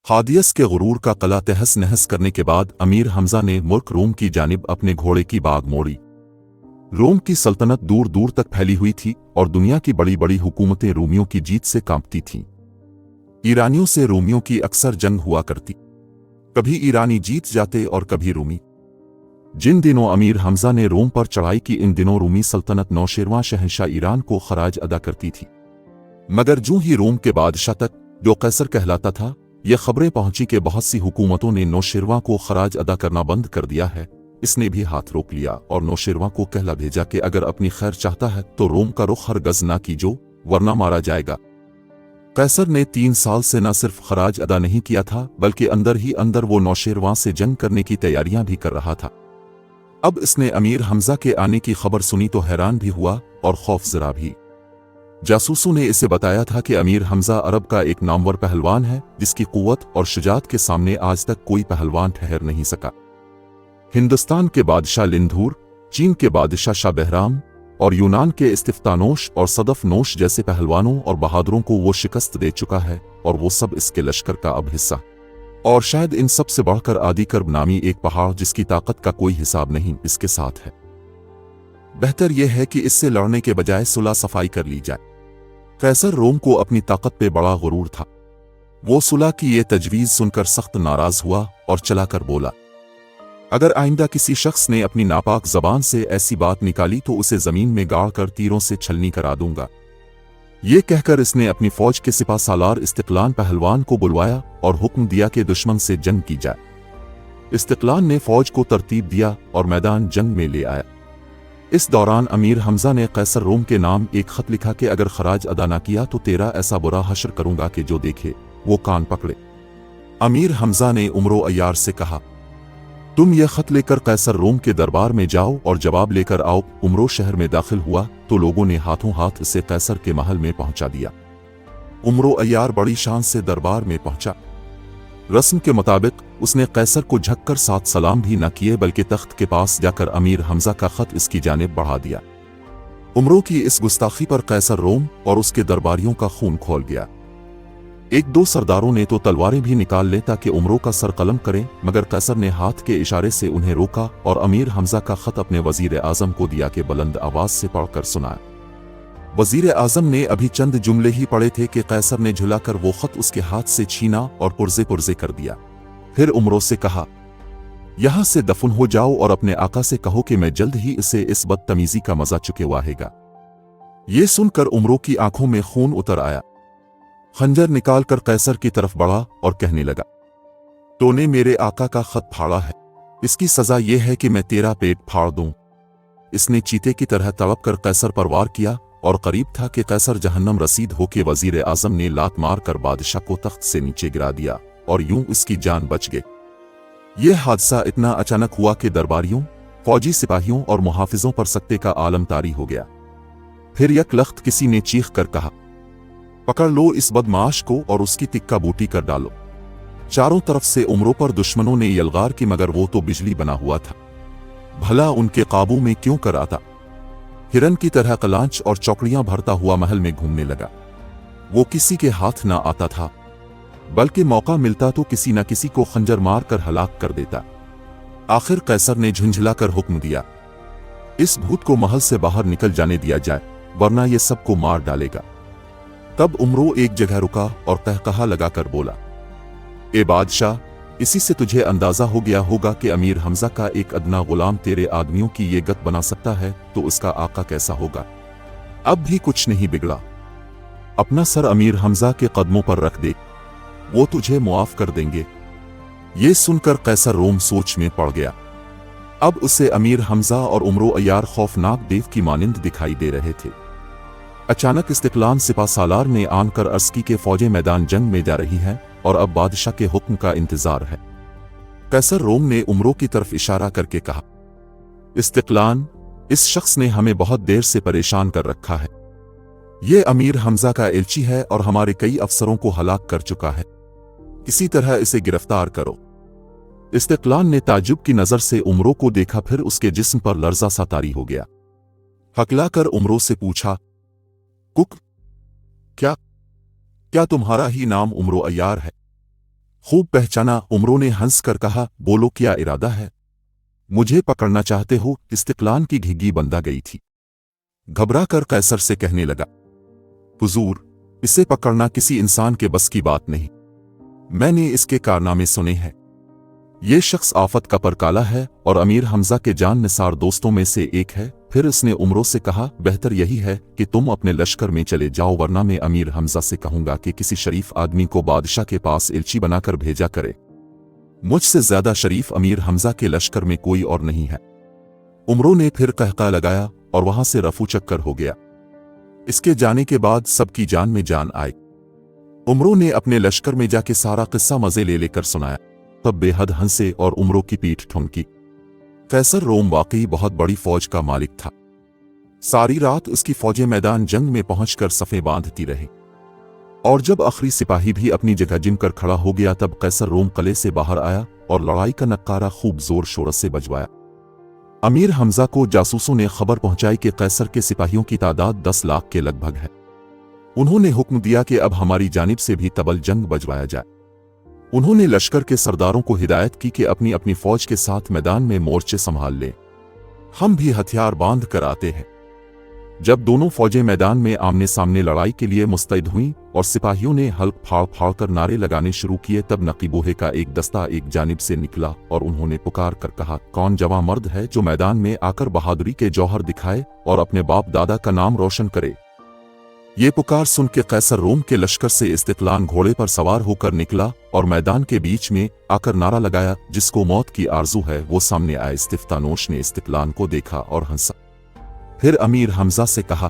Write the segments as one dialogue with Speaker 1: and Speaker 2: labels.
Speaker 1: हादियस के गुरूर का कला तहस नहस करने के बाद अमीर हमजा ने मुल्क रोम की जानिब अपने घोड़े की बाग मोड़ी। रोम की सल्तनत दूर दूर तक फैली हुई थी और दुनिया की बड़ी बड़ी हुकूमतें रोमियों की जीत से कांपती थीं। ईरानियों से रोमियों की अक्सर जंग हुआ करती, कभी ईरानी जीत जाते और कभी रोमी। जिन दिनों अमीर हमजा ने रोम पर चढ़ाई की, इन दिनों रोमी सल्तनत नौशेरवां शहंशाह ईरान को खराज अदा करती थी। मगर जूं ही रोम के बादशाह तक, जो कैसर कहलाता था, ये खबरें पहुंची कि बहुत सी हुकूमतों ने नौशेरवां को खराज अदा करना बंद कर दिया है। इसने भी हाथ रोक लिया और नौशेरवां को कहला भेजा कि अगर अपनी खैर चाहता है तो रोम का रुख हरगज ना कीजो, वरना मारा जाएगा। कैसर ने 3 साल से न सिर्फ खराज अदा नहीं किया था, बल्कि अंदर ही अंदर वो नौशेरवां से जंग करने की तैयारियां भी कर रहा था। अब इसने अमीर हमजा के आने की खबर सुनी तो हैरान भी हुआ और खौफजदा भी। जासूसों ने इसे बताया था कि अमीर हमजा अरब का एक नामवर पहलवान है, जिसकी कुव्वत और शुजात के सामने आज तक कोई पहलवान ठहर नहीं सका। हिंदुस्तान के बादशाह लिंधूर, चीन के बादशाह शाह बहराम और यूनान के इस्तिफ्तानोश और सदफनोश जैसे पहलवानों और बहादुरों को वो शिकस्त दे चुका है, और वो सब इसके लश्कर का अब हिस्सा। और शायद इन सब से बढ़कर आदि कर्ब नामी एक पहाड़, जिसकी ताकत का कोई हिसाब नहीं, इसके साथ है। बेहतर यह है कि इससे लड़ने के बजाय सुलह सफाई कर ली जाए। कैसर रोम को अपनी ताकत पे बड़ा गुरूर था। वो सुलह की ये तजवीज सुनकर सख्त नाराज हुआ और चलाकर बोला, अगर आइंदा किसी शख्स ने अपनी नापाक जबान से ऐसी बात निकाली तो उसे जमीन में गाड़ कर तीरों से छलनी करा दूंगा। ये कहकर इसने अपनी फौज के सिपा सालार इस्तिक्लान पहलवान को बुलवाया और हुक्म दिया कि दुश्मन से जंग की जाए। इस्तिक्लान ने फौज को तरतीब दिया और मैदान जंग में ले आया। इस दौरान अमीर हमजा ने कैसर रोम के नाम एक खत लिखा कि अगर खराज अदा ना किया तो तेरा ऐसा बुरा हश्र करूंगा कि जो देखे वो कान पकड़े। अमीर हमजा ने उमरो अय्यार से कहा, तुम यह खत लेकर कैसर रोम के दरबार में जाओ और जवाब लेकर आओ। उमरो शहर में दाखिल हुआ तो लोगों ने हाथों हाथ इसे कैसर के महल में पहुंचा दिया। उमरो अय्यार बड़ी शान से दरबार में पहुंचा। रस्म के मुताबिक उसने कैसर को झककर 7 सलाम भी न किए, बल्कि तख्त के पास जाकर अमीर हमजा का खत इसकी जानिब बढ़ा दिया। उमरो की इस गुस्ताखी पर कैसर रोम और उसके दरबारियों का खून खोल गया। 1-2 सरदारों ने तो तलवारें भी निकाल ले ताकि उमरो का सर कलम करें, मगर कैसर ने हाथ के इशारे से उन्हें रोका और अमीर हमजा का खत अपने वजीर आजम को दिया कि बुलंद आवाज से पढ़कर सुनाए। वजीर आजम ने अभी चंद जुमले ही पढ़े थे कि कैसर ने झुलाकर वो खत उसके हाथ से छीना और पुर्जे पुर्जे कर दिया। फिर उमरो से कहा, यहां से दफन हो जाओ और अपने आका से कहो कि मैं जल्द ही इसे इस बदतमीजी का मजा चुकेवाहेगा। ये सुनकर उमरो की आंखों में खून उतर आया। खंजर निकालकर कैसर की तरफ बढ़ा और कहने लगा, तूने मेरे आका का खत फाड़ा है, इसकी सजा यह है कि मैं तेरा पेट फाड़ दूं। इसने चीते की तरह तड़प कर कैसर पर वार किया और करीब था कि कैसर जहन्नम रसीद हो के वजीर आजम ने लात मार कर बादशाह को तख्त से नीचे गिरा दिया और यूं इसकी जान बच गई। यह हादसा इतना अचानक हुआ कि दरबारियों, फौजी सिपाहियों और मुहाफिजों पर सख्ते का आलम तारी हो गया। फिर यकलख्त किसी ने चीख कर कहा, पकड़ लो इस बदमाश को और उसकी तिक्का बूटी कर डालो। चारों तरफ से उमरों पर दुश्मनों ने यलगार की, मगर वो तो बिजली बना हुआ था, भला उनके काबू में क्यों कर आता। हिरन की तरह कलांच और चौकड़ियां भरता हुआ महल में घूमने लगा। वो किसी के हाथ ना आता था, बल्कि मौका मिलता तो किसी न किसी को खंजर मार कर हलाक कर देता। आखिर कैसर ने झुंझलाकर हुक्म दिया, इस भूत को महल से बाहर निकल जाने दिया जाए, वरना ये सबको मार डालेगा। तब उमरो एक जगह रुका और कहकहा लगाकर बोला, ए बादशाह, इसी से तुझे अंदाजा हो गया होगा कि अमीर हमजा का एक अदना गुलाम तेरे आदमियों की ये गत बना सकता है, तो उसका आका कैसा होगा। अब भी कुछ नहीं बिगड़ा, अपना सर अमीर हमजा के कदमों पर रख दे, वो तुझे मुआफ कर देंगे। ये सुनकर कैसर रोम सोच में पड़ गया। अब उसे अमीर हमजा और उमरो अय्यार खौफनाक देव की मानिंद दिखाई दे रहे थे। अचानक इस्तिक्लान सिपा सालार ने आनकर अर्ज की कि फौजें मैदान जंग में जा रही हैं और अब बादशाह के हुक्म का इंतजार है। कैसर रोम ने उमरो की तरफ इशारा करके कहा, इस्तिक्लान, इस शख्स ने हमें बहुत देर से परेशान कर रखा है। यह अमीर हमजा का एलची है और हमारे कई अफसरों को हलाक कर चुका है। किसी तरह इसे गिरफ्तार करो। इस्तिक्लान ने ताज्जुब की नजर से उमरो को देखा, फिर उसके जिस्म पर लर्जा सा तारी हो गया। हकलाकर उमरो से पूछा, कुक, क्या तुम्हारा ही नाम उमरो अय्यार है? खूब पहचाना। उमरों ने हंस कर कहा, बोलो क्या इरादा है? मुझे पकड़ना चाहते हो? इस्तिक्लान की घिघी बंधा गई थी। घबरा कर कैसर से कहने लगा, हुजूर, इसे पकड़ना किसी इंसान के बस की बात नहीं। मैंने इसके कारनामे सुने हैं। ये शख्स आफत का परकाला है और अमीर हमजा के जान निसार दोस्तों में से एक है। फिर उसने उमरों से कहा, बेहतर यही है कि तुम अपने लश्कर में चले जाओ, वरना मैं अमीर हमजा से कहूंगा कि किसी शरीफ आदमी को बादशाह के पास इल्ची बनाकर भेजा करे। मुझसे ज्यादा शरीफ अमीर हमजा के लश्कर में कोई और नहीं है। उमरों ने फिर कहका लगाया और वहां से रफू चक्कर हो गया। इसके जाने के बाद सबकी जान में जान आई। उमरों ने अपने लश्कर में जाके सारा किस्सा मजे ले लेकर सुनाया। तब बेहद हंसे और उमरों की पीठ ठुमकी। कैसर रोम वाकई बहुत बड़ी फौज का मालिक था। सारी रात उसकी फौजें मैदान जंग में पहुंचकर सफ़ें बांधती रही, और जब आखिरी सिपाही भी अपनी जगह जिम कर खड़ा हो गया तब कैसर रोम किले से बाहर आया और लड़ाई का नक्कारा खूब जोर शोर से बजवाया। अमीर हमजा को जासूसों ने खबर पहुंचाई कि कैसर के सिपाहियों की तादाद 10 लाख के लगभग है। उन्होंने हुक्म दिया कि अब हमारी जानिब से भी तबल जंग बजवाया जाए। उन्होंने लश्कर के सरदारों को हिदायत की कि अपनी अपनी फौज के साथ मैदान में मोर्चे संभाल लें, हम भी हथियार बांध कर आते हैं। जब दोनों फौजें मैदान में आमने सामने लड़ाई के लिए मुस्तैद हुईं और सिपाहियों ने हल्क फाड़ फाड़ कर नारे लगाने शुरू किए, तब नकीबोहे का एक दस्ता एक जानिब से निकला और उन्होंने पुकार कर कहा, कौन जवां मर्द है जो मैदान में आकर बहादुरी के जौहर दिखाए और अपने बाप दादा का नाम रोशन करे। ये पुकार सुन के कैसर रोम के लश्कर से इस्तिक्लान घोड़े पर सवार होकर निकला और मैदान के बीच में आकर नारा लगाया, जिसको मौत की आरजू है वो सामने आए। इस्तिफ्तानोश ने इस्तिक्लान को देखा और हंसा। फिर अमीर हमजा से कहा,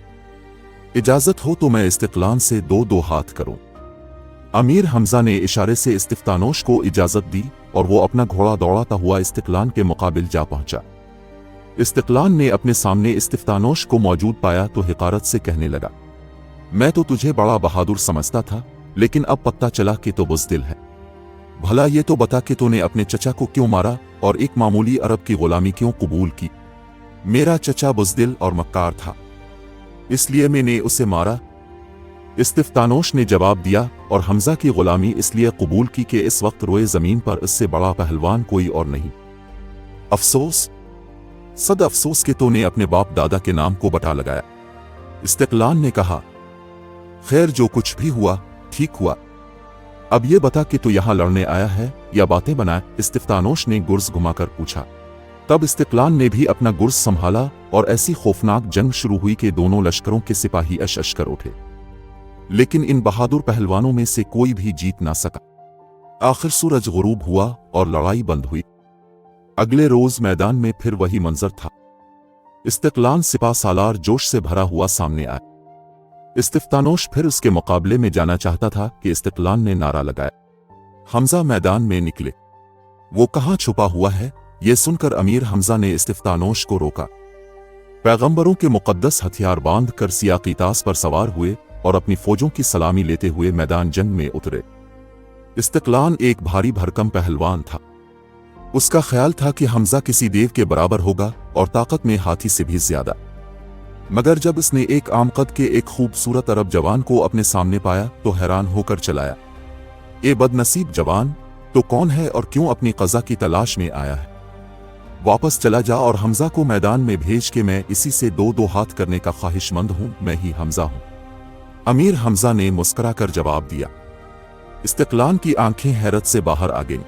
Speaker 1: इजाजत हो तो मैं इस्तिक्लान से दो हाथ करूं। अमीर हमजा ने इशारे से इस्तिफ्तानोश को इजाजत दी और वो अपना घोड़ा दौड़ाता हुआ इस्तिक्लान के मुकाबिल जा पहुंचा। इस्तिक्लान ने अपने सामने इस्तिफ्तानोश को मौजूद पाया तो हिकारत से कहने लगा, मैं तो तुझे बड़ा बहादुर समझता था, लेकिन अब पता चला कि तो बुज़दिल है। भला ये तो बता कि तूने अपने चचा को क्यों मारा और एक मामूली अरब की गुलामी क्यों कबूल की? मेरा चचा बुज़दिल और मक्कार था, इसलिए मैंने उसे मारा। इस्तिफ्तानोश ने जवाब दिया, और हमजा की गुलामी इसलिए कबूल की कि इस वक्त रोए जमीन पर इससे बड़ा पहलवान कोई और नहीं। अफसोस, सद अफसोस कि तूने अपने बाप दादा के नाम को बटा लगाया। इस्तिक्लान ने कहा, खैर जो कुछ भी हुआ ठीक हुआ। अब ये बता कि तू यहां लड़ने आया है या बातें बनाए? इस्तिफ्तानोश ने गुर्ज घुमाकर पूछा। तब इस्तिक्लान ने भी अपना गुर्ज संभाला और ऐसी खौफनाक जंग शुरू हुई कि दोनों लश्करों के सिपाही अश कर उठे, लेकिन इन बहादुर पहलवानों में से कोई भी जीत ना सका। आखिर सूरज गुरूब हुआ और लड़ाई बंद हुई। अगले रोज मैदान में फिर वही मंजर था। इस्तिक्लान सिपा सालार जोश से भरा हुआ सामने आया। इस्तिफ्तानोश फिर उसके मुकाबले में जाना चाहता था कि इस्तिक्लान ने नारा लगाया। हमजा मैदान में निकले। वो कहाँ छुपा हुआ है? ये सुनकर अमीर हमजा ने इस्तिफ्तानोश को रोका। पैगंबरों के मुकद्दस हथियार बांध कर सियाकी तास पर सवार हुए और अपनी फौजों की सलामी लेते हुए मैदान जंग में उतरे। इस्तिक्लान एक भारी भरकम पहलवान था। उसका ख्याल था कि हमजा किसी देव के बराबर होगा और ताकत में हाथी से भी ज्यादा। मगर जब उसने एक आम कद के एक खूबसूरत अरब जवान को अपने सामने पाया तो हैरान होकर चलाया, ए बदनसीब जवान, तो कौन है और क्यों अपनी क़ज़ा की तलाश में आया है? वापस चला जा और हमजा को मैदान में भेज के मैं इसी से दो हाथ करने का ख्वाहिशमंद हूं, मैं ही हमजा हूं। अमीर हमजा ने मुस्कुराकर जवाब दिया। इस्तिक्लान की आंखें हैरत से बाहर आ गईं।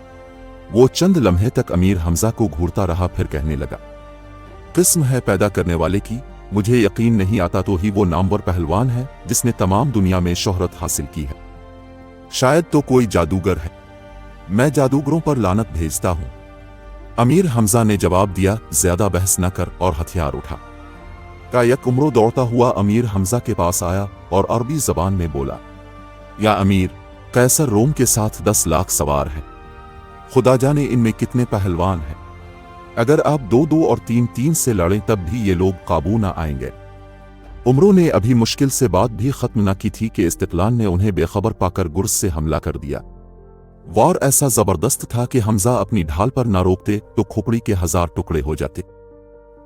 Speaker 1: वो चंद लम्हे तक अमीर हमजा को घूरता रहा, फिर कहने लगा, किस्म है पैदा करने वाले की, मुझे यकीन नहीं आता तो ही वो नामवर पहलवान है जिसने तमाम दुनिया में शोहरत हासिल की है। शायद तो कोई जादूगर है, मैं जादूगरों पर लानत भेजता हूं। अमीर हमजा ने जवाब दिया, ज्यादा बहस न कर और हथियार उठा। कायक उमरो दौड़ता हुआ अमीर हमजा के पास आया और अरबी जबान में बोला, या अमीर, कैसर रोम के साथ 10 लाख सवार हैं। खुदा जाने इनमें कितने पहलवान हैं। अगर आप 2 और 3 से लड़ें तब भी ये लोग काबू ना आएंगे। उमरों ने अभी मुश्किल से बात भी खत्म न की थी कि इस्तिक्लान ने उन्हें बेखबर पाकर गुर्ज से हमला कर दिया। वार ऐसा जबरदस्त था कि हमजा अपनी ढाल पर ना रोकते तो खोपड़ी के 1000 टुकड़े हो जाते।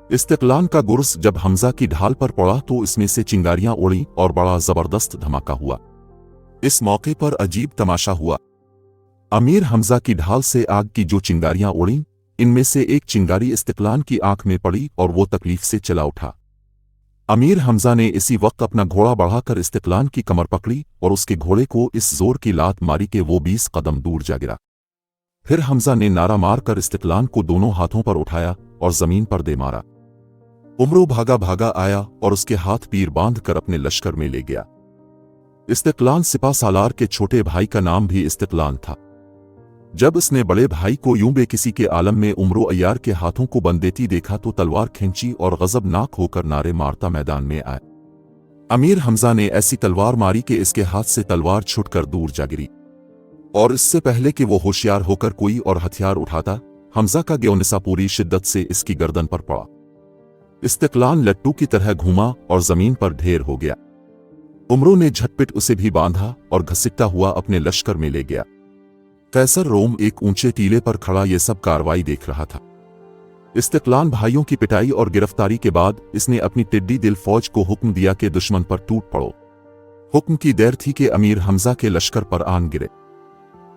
Speaker 1: इस्तिक्लान का गुर्ज जब हमजा की ढाल पर पड़ा तो इसमें से चिंगारियां उड़ी और बड़ा जबरदस्त धमाका हुआ। इस मौके पर अजीब तमाशा हुआ। अमीर हमजा की ढाल से आग की जो चिंगारियां उड़ीं, इनमें से एक चिंगारी इस्तिक्लान की आंख में पड़ी और वो तकलीफ से चला उठा। अमीर हमजा ने इसी वक्त अपना घोड़ा बढ़ाकर इस्तिक्लान की कमर पकड़ी और उसके घोड़े को इस जोर की लात मारी कि वो 20 कदम दूर जा गिरा। फिर हमजा ने नारा मारकर इस्तिक्लान को दोनों हाथों पर उठाया और जमीन पर दे मारा। उमरो भागा भागा आया और उसके हाथ पीर बांध कर अपने लश्कर में ले गया। इस्तिक्लान सिपा सालार के छोटे भाई का नाम भी इस्तिक्लान था। जब उसने बड़े भाई को यूं बेकिसी के आलम में उमरो अय्यार के हाथों को बंद देती देखा तो तलवार खींची और गजबनाक होकर नारे मारता मैदान में आए। अमीर हमजा ने ऐसी तलवार मारी कि इसके हाथ से तलवार छुटकर दूर जा गिरी, और इससे पहले कि वो होशियार होकर कोई और हथियार उठाता, हमजा का ग्योनिसा पूरी शिद्दत से इसकी गर्दन पर पड़ा। इस्तिक्लान लट्टू की तरह घूमा और जमीन पर ढेर हो गया। उमरो ने झटपट उसे भी बांधा और घसीटता हुआ अपने लश्कर में ले गया। कैसर रोम एक ऊंचे टीले पर खड़ा ये सब कार्रवाई देख रहा था। इस्तिक्लान भाइयों की पिटाई और गिरफ्तारी के बाद इसने अपनी टिड्डी दिल फौज को हुक्म दिया कि दुश्मन पर टूट पड़ो। हुक्म की देर थी कि अमीर हमजा के लश्कर पर आन गिरे।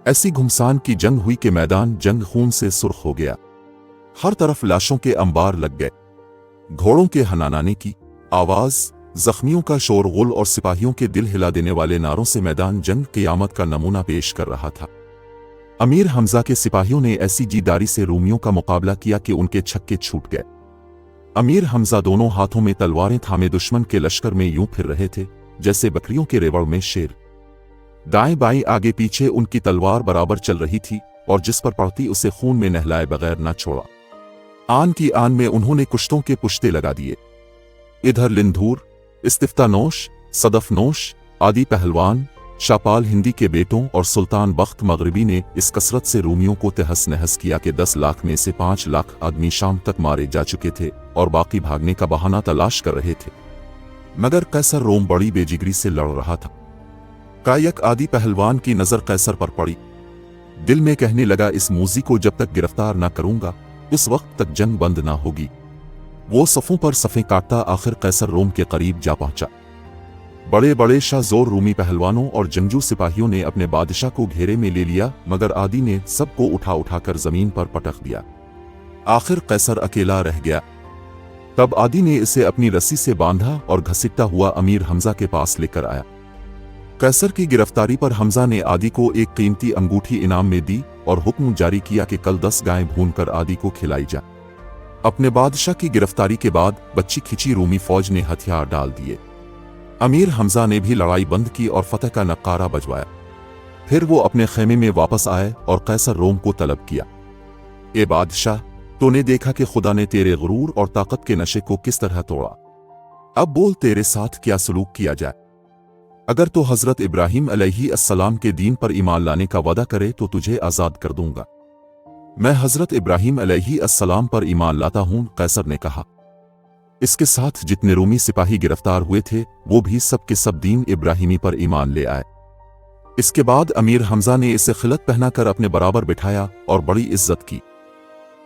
Speaker 1: ऐसी घुमसान की जंग हुई कि मैदान जंग खून से सुर्ख हो गया। हर तरफ लाशों के अंबार लग गए। घोड़ों के हनानाने की आवाज, जख्मियों का शोरगुल और सिपाहियों के दिल हिला देने वाले नारों से मैदान जंग क़यामत का नमूना पेश कर रहा था। अमीर हमजा के सिपाहियों ने ऐसी जीदारी से रूमियों का मुकाबला किया कि उनके छक्के छूट गए। अमीर हमजा दोनों हाथों में तलवारें थामे दुश्मन के लश्कर में यूं फिर रहे थे जैसे बकरियों के रेवड़ में शेर। दाएं बाएं आगे पीछे उनकी तलवार बराबर चल रही थी और जिस पर पड़ती उसे खून में नहलाए बगैर न छोड़ा। आन की आन में उन्होंने कुश्तों के पुश्ते लगा दिए। इधर लिंधूर, इस्तिफ्तानोश, सदफनोश आदि पहलवान, शापाल हिंदी के बेटों और सुल्तान बख्त मगरिबी ने इस कसरत से रूमियों को तहस नहस किया कि 10 लाख में से 5 लाख आदमी शाम तक मारे जा चुके थे और बाकी भागने का बहाना तलाश कर रहे थे। मगर कैसर रोम बड़ी बेजिगरी से लड़ रहा था। कायक आदि पहलवान की नजर कैसर पर पड़ी। दिल में कहने लगा, इस मूजी को जब तक गिरफ्तार न करूंगा उस वक्त तक जंग बंद ना होगी। वो सफ़ों पर सफ़ें काटता आखिर कैसर रोम के करीब जा पहुंचा। बड़े बड़े शाहजोर रूमी पहलवानों और जंगजू सिपाहियों ने अपने बादशाह को घेरे में ले लिया, मगर आदि ने सबको उठा उठाकर जमीन पर पटक दिया। आखिर कैसर अकेला रह गया। तब आदि ने इसे अपनी रस्सी से बांधा और घसीटता हुआ अमीर हमजा के पास लेकर आया। कैसर की गिरफ्तारी पर हमजा ने आदि को एक कीमती अंगूठी इनाम में दी और हुक्म जारी किया कि कल 10 गायें भूनकर आदि को खिलाई जा। अपने बादशाह की गिरफ्तारी के बाद बच्ची खिंची रूमी फौज ने हथियार डाल दिए। अमीर हमजा ने भी लड़ाई बंद की और फतह का नक्कारा बजवाया। फिर वो अपने खेमे में वापस आए और कैसर रोम को तलब किया। ए बादशाह, तूने देखा कि खुदा ने तेरे गुरूर और ताकत के नशे को किस तरह तोड़ा। अब बोल, तेरे साथ क्या सलूक किया जाए। अगर तो हजरत इब्राहिम अलैहिस्सलाम के दीन पर ईमान लाने का वादा करे तो तुझे आजाद कर दूंगा। मैं हजरत इब्राहिम अलैहिस्सलाम पर ईमान लाता हूं, कैसर ने कहा। इसके साथ जितने रूमी सिपाही गिरफ्तार हुए थे वो भी सब के सब दीन इब्राहिमी पर ईमान ले आए। इसके बाद अमीर हमजा ने इसे खिलत पहनाकर अपने बराबर बिठाया और बड़ी इज्जत की।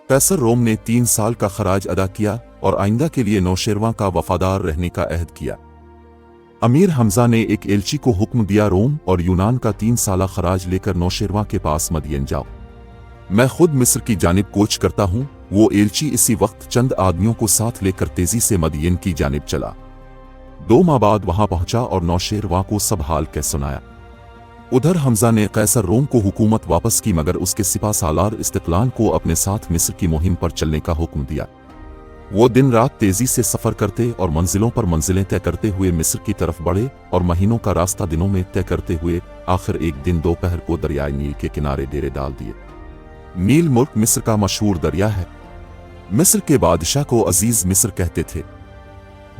Speaker 1: कैसर रोम ने 3 साल का खराज अदा किया और आइंदा के लिए नौशेरवां का वफादार रहने का अहद किया। अमीर हमजा ने एक एलची को हुक्म दिया, रोम और यूनान का 3 साला खराज लेकर नौशेरवां के पास मदियन जाओ। मैं खुद मिस्र की जानिब कोच करता हूं। वो एलची इसी वक्त चंद आदमियों को साथ लेकर तेजी से मदियन की जानिब चला। 2 माह बाद वहां पहुंचा और नौशेरवां को सब हाल कह सुनाया। उधर हमजा ने कैसर रोम को हुकूमत वापस की, मगर उसके सिपा सालार इस्तिक्लान को अपने साथ मिस्र की मुहिम पर चलने का हुक्म दिया। वो दिन रात तेजी से सफर करते और मंजिलों पर मंजिलें तय करते हुए मिस्र की तरफ बढ़े और महीनों का रास्ता दिनों में तय करते हुए आखिर एक दिन दोपहर को दरियाए नील के किनारे डेरे डाल दिए। नील मुल्क मिस्र का मशहूर दरिया है। मिस्र के बादशाह को अजीज मिस्र कहते थे।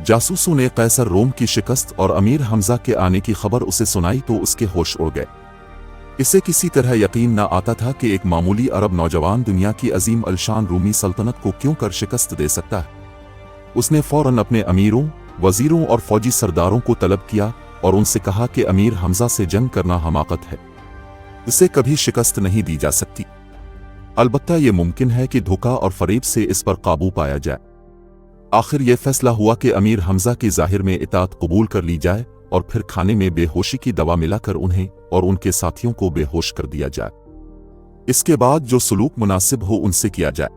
Speaker 1: जासूसों ने कैसर रोम की शिकस्त और अमीर हमजा के आने की खबर उसे सुनाई तो उसके होश उड़ गए। इसे किसी तरह यकीन न आता था कि एक मामूली अरब नौजवान दुनिया की अजीम अलशान रूमी सल्तनत को क्यों कर शिकस्त दे सकता है। उसने फौरन अपने अमीरों, वजीरों और फौजी सरदारों को तलब किया और उनसे कहा कि अमीर हमजा से जंग करना हमाकत है, इसे कभी शिकस्त नहीं दी जा सकती। अलबत्ता ये मुमकिन है कि धोखा और फरेब से इस पर काबू पाया जाए। आखिर यह फैसला हुआ कि अमीर हमजा की जाहिर में इताअत कबूल कर ली जाए और फिर खाने में बेहोशी की दवा मिलाकर उन्हें और उनके साथियों को बेहोश कर दिया जाए। इसके बाद जो सलूक मुनासिब हो उनसे किया जाए।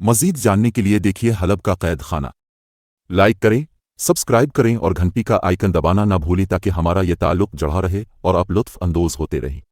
Speaker 1: मजीद जानने के लिए देखिए हलब का कैद खाना। लाइक करें, सब्सक्राइब करें और घंटी का आइकन दबाना ना भूलें ताकि हमारा ये ताल्लुक जड़ा रहे और आप लुत्फ अंदोज होते रहें।